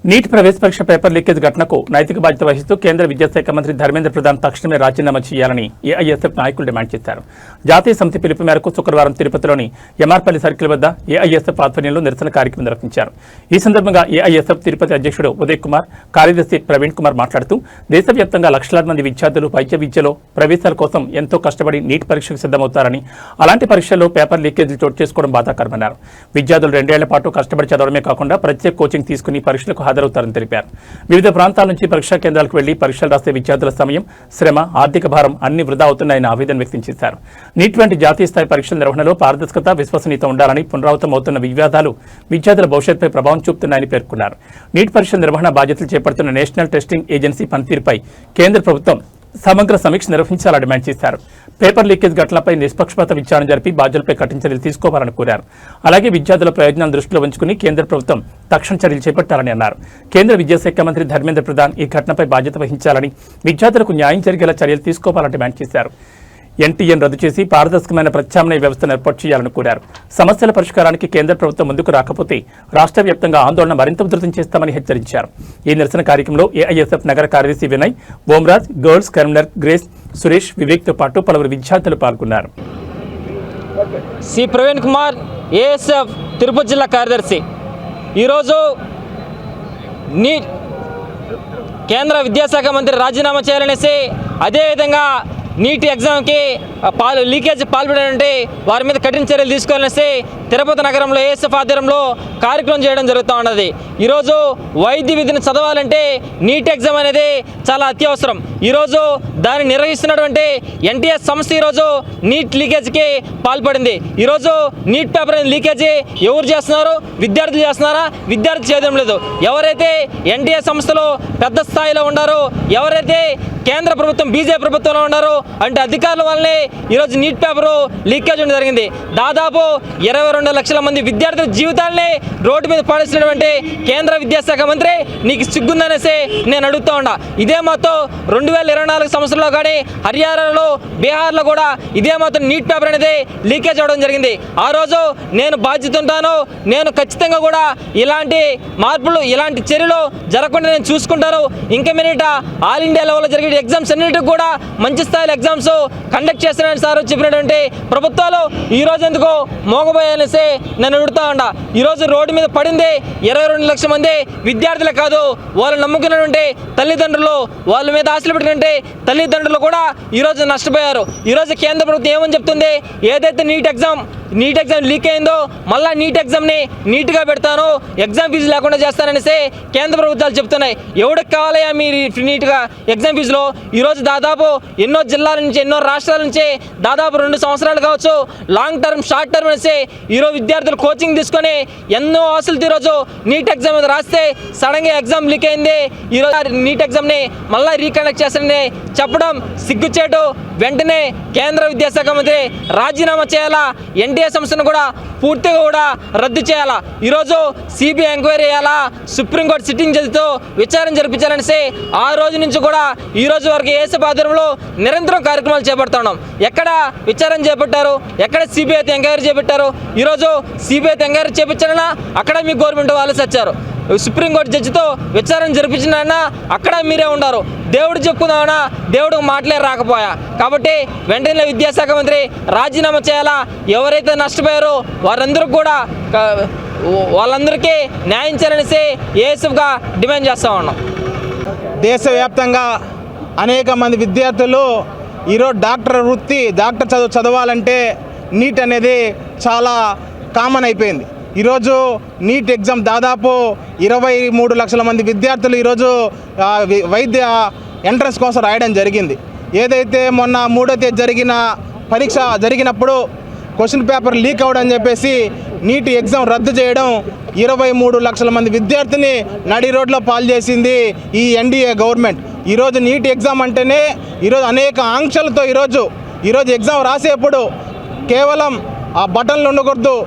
Neat ప్రవేశ పరీక్ష paper leakage ఘటనకు నైతిక బాధ్యత వహిస్తూ కేంద్ర విద్యాశాఖ మంత్రి ధర్మేంద్ర ప్రధాన్ తక్షణమే రాజీనామా చేయాలని ఏఐఎస్ఎఫ్ నాయకులు డిమాండ్ చేశారు. జాతీయ సమితి పిలుపు మేరకు శుక్రవారం తిరుపతిలోని ఎంఆర్పల్లి సర్కిల్ వద్ద ఏఐఎస్ఎఫ్ ఆధ్వర్యంలో నిరసన కార్యక్రమం నిర్వహించారు. ఈ సందర్భంగా ఏఐఎస్ఎఫ్ తిరుపతి అధ్యక్షుడు ఉదయ్ కుమార్, కార్యదర్శి ప్రవీణ్ కుమార్ మాట్లాడుతూ దేశవ్యాప్తంగా లక్షలాది మంది విద్యార్థులు వైద్య విద్యలో ప్రవేశాల కోసం ఎంతో కష్టపడి నీట్ పరీక్షకు సిద్ధమవుతారని, అలాంటి పరీక్షల్లో పేపర్ లీకేజీలు చోటు చేసుకోవడం బాధాకరమన్నారు. విద్యార్థులు 2 ఏళ్ల పాటు కష్టపడి చదవడమే కాకుండా ప్రత్యేక కోచింగ్ తీసుకుని పరీక్షలకు హాజరవుతారని తెలిపారు. వివిధ ప్రాంతాల నుంచి పరీక్షా కేంద్రాలకు వెళ్లి పరీక్షలు రాసే విద్యార్థుల సమయం, శ్రమ, ఆర్థిక భారం అన్ని వృధా అవుతున్నాయని ఆవేదన వ్యక్తం చేశారు. నీట్ వంటి జాతీయ స్థాయి పరీక్షల నిర్వహణలో పారదర్శకత, విశ్వసనీయత ఉండాలని, పునరావృతమవుతున్న వివాదాలు విద్యార్థుల భవిష్యత్తుపై ప్రభావం చూపుతున్నాయని పేర్కొన్నారు. నీట్ పరీక్షల నిర్వహణ బాధ్యతలు చేపడుతున్న నేషనల్ టెస్టింగ్ ఏజెన్సీ పనితీరుపై కేంద్ర ప్రభుత్వం సమగ్ర సమీక్ష నిర్వహించాలని డిమాండ్ చేశారు. పేపర్ లీకేజ్ ఘటనలపై నిష్పక్షపాత విచారణ జరిపి బాధ్యులపై కఠిన చర్యలు తీసుకోవాలని కోరారు. అలాగే విద్యార్థుల ప్రయోజనాలను దృష్టిలో ఉంచుకుని కేంద్ర ప్రభుత్వం తక్షణ చర్యలు చేపట్టాలని అన్నారు. కేంద్ర విద్యాశాఖ మంత్రి ధర్మేంద్ర ప్రధాన్ ఈ ఘటనపై బాధ్యత వహించాలని, విద్యార్థులకు న్యాయం జరిగేలా చర్యలు తీసుకోవాలని డిమాండ్ చేశారు. ఎన్టీఏను రద్దు చేసి పారదర్శకమైన ప్రత్యామ్నాయ వ్యవస్థను ఏర్పాటు చేయాలని కోరారు. సమస్యల పరిష్కారానికి కేంద్ర ప్రభుత్వం ముందుకు రాకపోతే రాష్ట్ర వ్యాప్తంగా ఆందోళన మరింత ఉధృతం చేస్తామని హెచ్చరించారు. ఈ నిరసన కార్యక్రమంలో ఏఐఎస్ఎఫ్ నగర కార్యదర్శి Vinay, Bomraj, girls convener Grace, Suresh, వివేక్తో పాటు పలువురు విద్యార్థులు పాల్గొన్నారు. సి ప్రవీణ్ కుమార్, ఏఎస్ఎఫ్ తిరుపతి జిల్లా కార్యదర్శి. ఈరోజు నీట్ కేంద్ర విద్యాశాఖ మంత్రి రాజీనామా చేయాలనేసి, అదేవిధంగా నీట్ ఎగ్జామ్కి లీకేజ్ పాల్పడాలంటే వారి మీద కఠిన చర్యలు తీసుకోవాలనేసి తిరుపతి నగరంలో ఏఎస్ఎఫ్ ఆధ్వర్యంలో కార్యక్రమం చేయడం జరుగుతూ ఉన్నది. ఈరోజు వైద్య విద్యను చదవాలంటే నీట్ ఎగ్జామ్ అనేది చాలా అత్యవసరం. ఈరోజు దాన్ని నిర్వహిస్తున్నటువంటి ఎన్టీఎస్ సంస్థ ఈరోజు నీట్ లీకేజ్కి పాల్పడింది. ఈరోజు నీట్ పేపర్ లీకేజీ ఎవరు చేస్తున్నారు? విద్యార్థులు చేస్తున్నారా? విద్యార్థి చేయడం లేదు. ఎవరైతే ఎన్టీఎస్ సంస్థలో పెద్ద స్థాయిలో ఉన్నారో, ఎవరైతే కేంద్ర ప్రభుత్వం బీజేపీ ప్రభుత్వంలో ఉన్నారో అంటే అధికారుల వల్లనే ఈరోజు నీట్ పేపరు లీకేజ్ ఉండడం జరిగింది. దాదాపు 22 లక్షల మంది విద్యార్థుల జీవితాలనే రోడ్డు మీద పాడేసినటువంటి కేంద్ర విద్యాశాఖ మంత్రి నీకు సిగ్గుందనేసి నేను అడుగుతూ ఉన్నా. ఇదే మాత్రం 2024 సంవత్సరంలో కానీ హర్యానాలో, బీహార్లో కూడా ఇదే మాత్రం నీట్ పేపర్ అనేది లీకేజ్ అవ్వడం జరిగింది. ఆ రోజు నేను బాధ్యత ఉంటాను, నేను ఖచ్చితంగా కూడా ఇలాంటి మార్పులు, ఇలాంటి చర్యలు జరగకుండా నేను చూసుకుంటాను. ఇంకా మీదట ఆల్ ఇండియా లెవెల్లో జరిగే ఎగ్జామ్స్ అన్నిటికీ కూడా మంచి స్థాయిలో ఎగ్జామ్స్ కండక్ట్ చేస్తానని సార్ చెప్పినటువంటి ప్రభుత్వాలు ఈరోజు ఎందుకు మోగబోయాలనేసి నేను అడుగుతా ఉన్నా. ఈరోజు రోడ్డు మీద పడింది 22 లక్షల మంది విద్యార్థులే కాదు, వాళ్ళు నమ్ముకున్నటువంటి తల్లిదండ్రులు, వాళ్ళ మీద ఆశలు పెట్టినటువంటి తల్లిదండ్రులు కూడా ఈరోజు నష్టపోయారు. ఈరోజు కేంద్ర ప్రభుత్వం ఏమని చెప్తుంది? ఏదైతే నీట్ ఎగ్జామ్ లీక్ అయిందో మళ్ళీ నీట్ ఎగ్జామ్ని నీట్గా పెడతాను, ఎగ్జామ్ ఫీజు లేకుండా చేస్తాననేసి కేంద్ర ప్రభుత్వాలు చెప్తున్నాయి. ఎవరికి కావాలయా మీరు నీట్గా ఎగ్జామ్ ఫీజులో? ఈరోజు దాదాపు ఎన్నో జిల్లాల నుంచి, ఎన్నో రాష్ట్రాల నుంచి దాదాపు 2 సంవత్సరాలు కావచ్చు, లాంగ్ టర్మ్, షార్ట్ టర్మ్ అనేసి ఈరోజు విద్యార్థులు కోచింగ్ తీసుకొని ఎన్నో ఆశలతో ఈరోజు నీట్ ఎగ్జామ్ మీద రాస్తే సడన్గా ఎగ్జామ్ లీక్ అయింది. ఈరోజు నీట్ ఎగ్జామ్ని మళ్ళీ రీకండక్ట్ చేస్తారని చెప్పడం సిగ్గుచేటు. వెంటనే కేంద్ర విద్యాశాఖ మంత్రి రాజీనామా చేయాలా, ఎన్టీఏ సంస్థను కూడా పూర్తిగా కూడా రద్దు చేయాలా. ఈరోజు సిబిఐ ఎంక్వైరీ చేయాలా, సుప్రీంకోర్టు సిట్టింగ్ జడ్జితో విచారణ జరిపించాలనేసి ఆ రోజు నుంచి కూడా ఈ రోజు వరకు ఏఎస్ఎఫ్ ఆధ్వర్యంలో నిరంతరం కార్యక్రమాలు చేపడుతున్నాం. ఎక్కడ విచారణ చేపట్టారు? ఎక్కడ సిబిఐతో ఎంక్వైరీ చేపట్టారు? ఈరోజు సిబిఐతో ఎంక్వైరీ చేపించాలన్నా అక్కడ మీ గవర్నమెంట్ వాళ్ళు సచ్చారు. సుప్రీంకోర్టు జడ్జితో విచారణ జరిపించినా అక్కడ మీరే ఉన్నారు. దేవుడు చెప్పుకుందామన్నా దేవుడికి మాటలే రాకపోయా. కాబట్టి వెంటనే విద్యాశాఖ మంత్రి రాజీనామా చేయాలా. ఎవరైతే నష్టపోయారో వాళ్ళందరికీ న్యాయం చేయాలనేసి ఏఎస్ఎఫ్గా డిమాండ్ చేస్తూ ఉన్నాం. దేశవ్యాప్తంగా అనేక మంది విద్యార్థులు ఈరోజు డాక్టర్ చదువు చదవాలంటే నీట్ అనేది చాలా కామన్ అయిపోయింది. ఈరోజు నీట్ ఎగ్జామ్ దాదాపు 23 లక్షల మంది విద్యార్థులు ఈరోజు వైద్య ఎంట్రన్స్ కోసం రాయడం జరిగింది. ఏదైతే మొన్న 3వ తేదీ జరిగిన పరీక్ష జరిగినప్పుడు క్వశ్చన్ పేపర్ లీక్ అవ్వడం చెప్పేసి నీట్ ఎగ్జామ్ రద్దు చేయడం 23 లక్షల మంది విద్యార్థిని నడి రోడ్లో పాలు చేసింది ఈ ఎన్డీఏ గవర్నమెంట్. ఈరోజు నీట్ ఎగ్జామ్ అంటేనే ఈరోజు అనేక ఆంక్షలతో ఈరోజు ఎగ్జామ్ రాసేప్పుడు కేవలం ఆ బటన్లు ఉండకూడదు,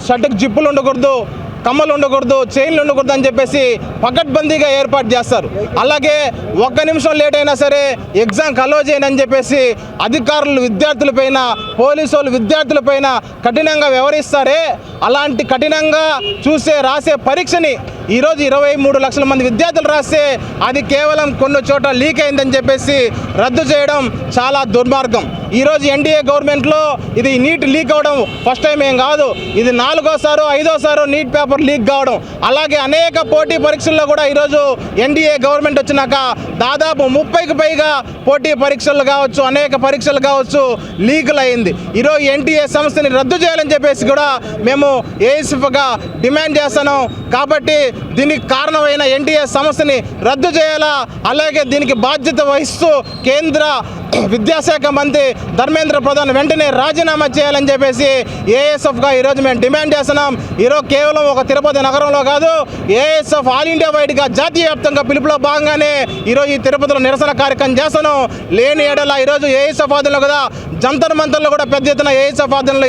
షర్ట్కి జిప్పులు ఉండకూడదు, కమ్మలు ఉండకూడదు, చైన్లు ఉండకూడదు అని చెప్పేసి పకడ్బందీగా ఏర్పాటు చేస్తారు. అలాగే ఒక్క నిమిషం లేట్ అయినా సరే ఎగ్జామ్ అలో చేయని అని చెప్పేసి అధికారులు విద్యార్థులపైన, పోలీసు వాళ్ళు విద్యార్థులపైన కఠినంగా వ్యవహరిస్తారే, అలాంటి కఠినంగా రాసే పరీక్షని ఈరోజు 23 లక్షల మంది విద్యార్థులు రాస్తే అది కేవలం కొన్ని చోట్ల లీక్ అయిందని చెప్పేసి రద్దు చేయడం చాలా దుర్మార్గం. ఈరోజు ఎన్డీఏ గవర్నమెంట్లో ఇది నీట్ లీక్ అవ్వడం ఫస్ట్ టైం ఏం కాదు, ఇది 4వ సారో 5వ సారో నీట్ పేపర్ లీక్ కావడం. అలాగే అనేక పోటీ పరీక్షల్లో కూడా ఈరోజు ఎన్డీఏ గవర్నమెంట్ వచ్చినాక దాదాపు 30కి పైగా పోటీ పరీక్షలు కావచ్చు, అనేక పరీక్షలు కావచ్చు లీకులు అయింది. ఈరోజు ఎన్టీఏ సంస్థని రద్దు చేయాలని చెప్పేసి కూడా మేము ఏఎస్ఎఫ్గా డిమాండ్ చేస్తున్నాం. కాబట్టి దీనికి కారణమైన ఎన్టీఏ సంస్థని రద్దు చేయాలా, అలాగే దీనికి బాధ్యత వహిస్తూ కేంద్ర విద్యాశాఖ మంత్రి ధర్మేంద్ర ప్రధాన్ వెంటనే రాజీనామా చేయాలని చెప్పేసి ఏఎస్ఎఫ్గా ఈరోజు మేము డిమాండ్ చేస్తున్నాం. ఈరోజు కేవలం ఒక తిరుపతి నగరంలో కాదు, ఏఎస్ఎఫ్ ఆల్ ఇండియా వైడ్గా జాతీయ వ్యాప్తంగా పిలుపులో భాగంగానే ఈరోజు ఈ తిరుపతిలో నిరసన కార్యక్రమం చేస్తున్నాం. లేని ఏడల ఈరోజు ఏఎస్ఎఫ్ ఆధ్వర్యంలో కూడా జంతర్ మంతర్లో కూడా పెద్ద ఎత్తున ఏఎస్ఎఫ్ ఆధ్వర్యంలో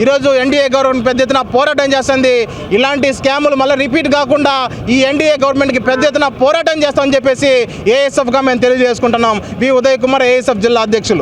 ఈరోజు ఎన్డీఏ గవర్నమెంట్ పెద్ద ఎత్తున పోరాటం చేస్తుంది. ఇలాంటి స్కాములు మళ్ళీ రిపీట్ కాకుండా ఈ ఎన్డీఏ గవర్నమెంట్కి పెద్ద ఎత్తున పోరాటం చేస్తామని చెప్పేసి ఏఎస్ఎఫ్గా మేము తెలియజేసుకుంటున్నాం. వి ఉదయ్ కుమార్, ఏఎస్ఎఫ్ జిల్లా అధ్యక్షులు.